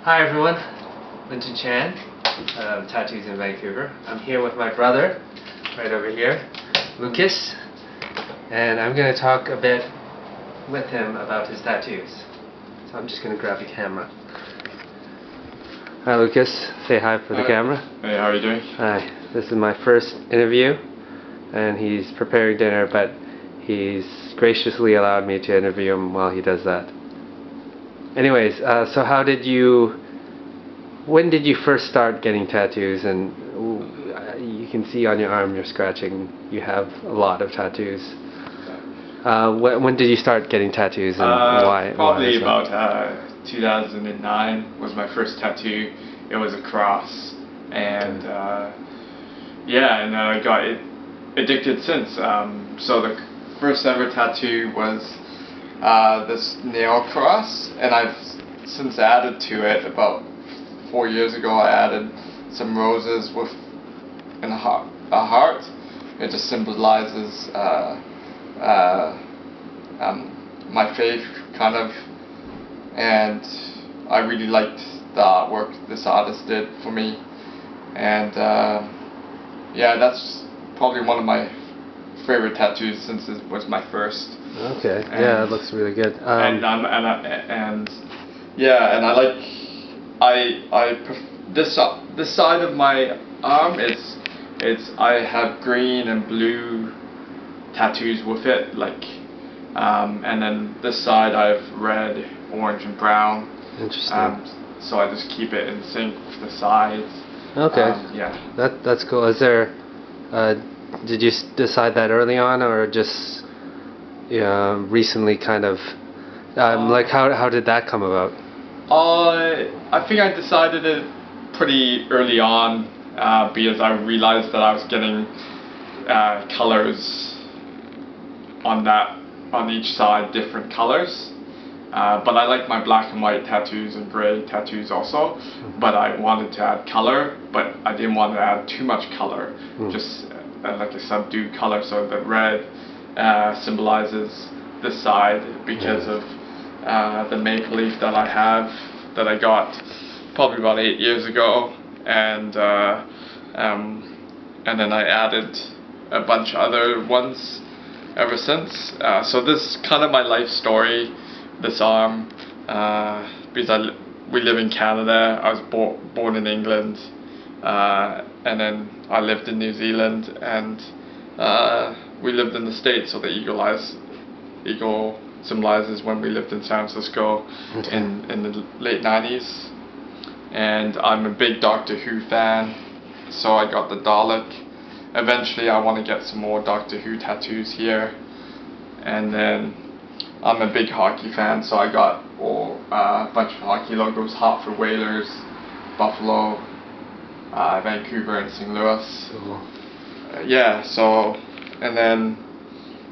Hi everyone, Winston Chan, Tattoos in Vancouver. I'm here with my brother, right over here, Lucas, and I'm going to talk a bit with him about his tattoos. So I'm just going to grab the camera. Hi Lucas, say hi for the camera. Hey, how are you doing? Hi, this is my first interview, and he's preparing dinner, but he's graciously allowed me to interview him while he does that. Anyways, so when did you first start getting tattoos? And you can see on your arm you're scratching, you have a lot of tattoos. When did you start getting tattoos and why? Probably about 2009 was my first tattoo. It was a cross, and I got addicted since. So the first ever tattoo was this nail cross, and I've since added to it. About 4 years ago I added some roses with a heart. It just symbolizes my faith, kind of, and I really liked the artwork this artist did for me, and that's probably one of my favorite tattoos since it was my first. Okay. Yeah, it looks really good. This side of my arm, I have green and blue tattoos with it, and then this side I have red, orange, and brown. Interesting. So I just keep it in sync with the sides. Okay. That's cool. Is there? Did you decide that early on, or just recently? Kind of. How did that come about? I think I decided it pretty early on because I realized that I was getting colors on each side, different colors. But I like my black and white tattoos and gray tattoos also. But I wanted to add color, but I didn't want to add too much color. Just like a subdued color. So the red symbolizes this side because of the maple leaf that I have, that I got probably about 8 years ago, and then I added a bunch of other ones ever since. So this is kind of my life story, this arm, because we live in Canada. I was born in England, and then I lived in New Zealand, and we lived in the States. So the eagle symbolizes when we lived in San Francisco in the late 90s. And I'm a big Doctor Who fan, so I got the Dalek. Eventually I want to get some more Doctor Who tattoos here. And then I'm a big hockey fan, so I got a bunch of hockey logos: Hartford Whalers, Buffalo, Vancouver, and St. Louis. Cool. And then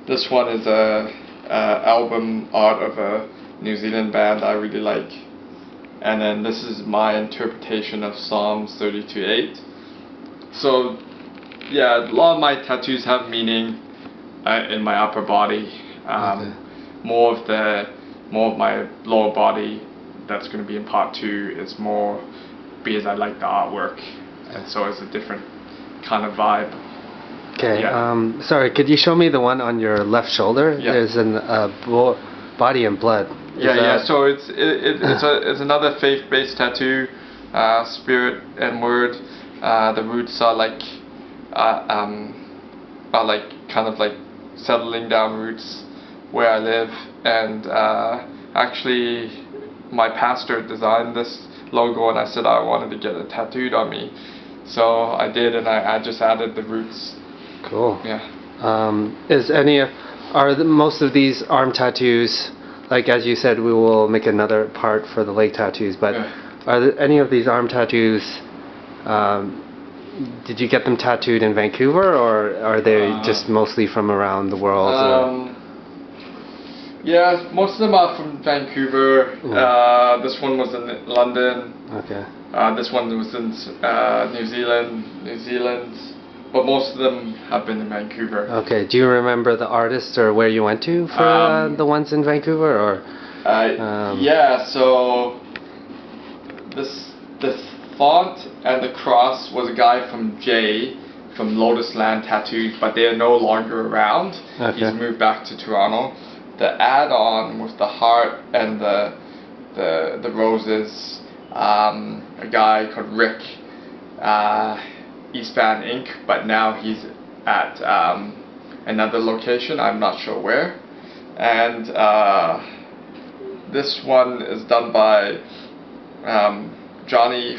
this one is a album art of a New Zealand band I really like, and then this is my interpretation of Psalms 32:8. So a lot of my tattoos have meaning in my upper body. More of my lower body that's going to be in part 2 is more because I like the artwork, and so it's a different kind of vibe. Okay. Sorry, could you show me the one on your left shoulder? Yeah. There's an body and blood. So it's another faith-based tattoo, spirit and word. The roots are kind of like settling down roots where I live, and actually my pastor designed this logo, and I said I wanted to get it tattooed on me, so I did, and I just added the roots. Cool. Yeah. Most of these arm tattoos, like as you said, we will make another part for the leg tattoos, but are there any of these arm tattoos, did you get them tattooed in Vancouver, or are they just mostly from around the world? Most of them are from Vancouver. This one was in London. Okay. This one was in New Zealand, but most of them have been in Vancouver. Okay. Do you remember the artist or where you went to for the ones in Vancouver, or? So the font and the cross was a guy from Jay from Lotus Land Tattoos, but they are no longer around. Okay. He's moved back to Toronto. The add-on with the heart and the roses, a guy called Rick, Eastbound Inc., but now he's at another location, I'm not sure where. And this one is done by Johnny,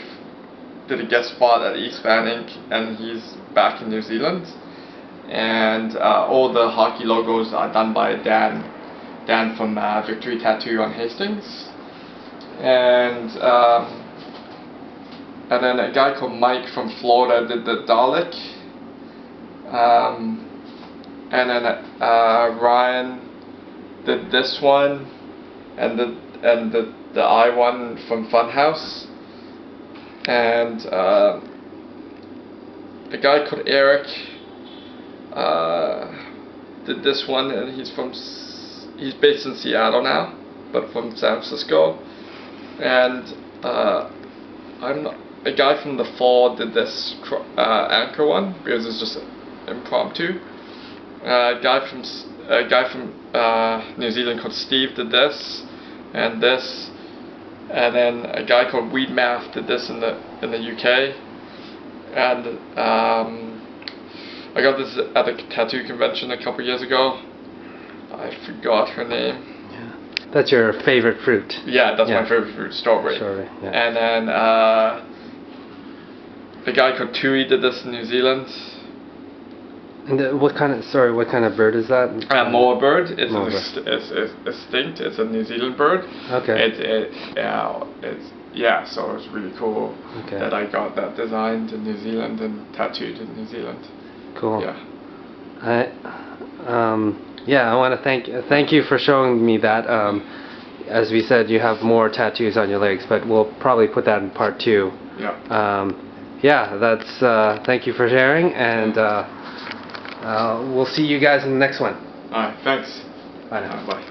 did a guest spot at Eastbound Inc., and he's back in New Zealand. And all the hockey logos are done by Dan from Victory Tattoo on Hastings. And then a guy called Mike from Florida did the Dalek. And then Ryan did this one, and the I one from Funhouse. And a guy called Eric did this one, and he's based in Seattle now, but from San Francisco. And a guy from the Fall did this anchor one because it's just impromptu. A guy from New Zealand called Steve did this, and this, and then a guy called Weed Math did this in the UK. And I got this at a tattoo convention a couple years ago. I forgot her name. Yeah. That's your favorite fruit. Yeah, that's my favorite fruit, strawberry. Strawberry, yeah. And then a guy called Tui did this in New Zealand. And what kind of bird is that? Moa bird. It's extinct. It's a New Zealand bird. Okay. So it's really cool that I got that designed in New Zealand and tattooed in New Zealand. Cool. Yeah. I want to thank you for showing me that. As we said, you have more tattoos on your legs, but we'll probably put that in part 2. Yeah. That's thank you for sharing, and we'll see you guys in the next one. Alright, thanks. Bye now. Bye.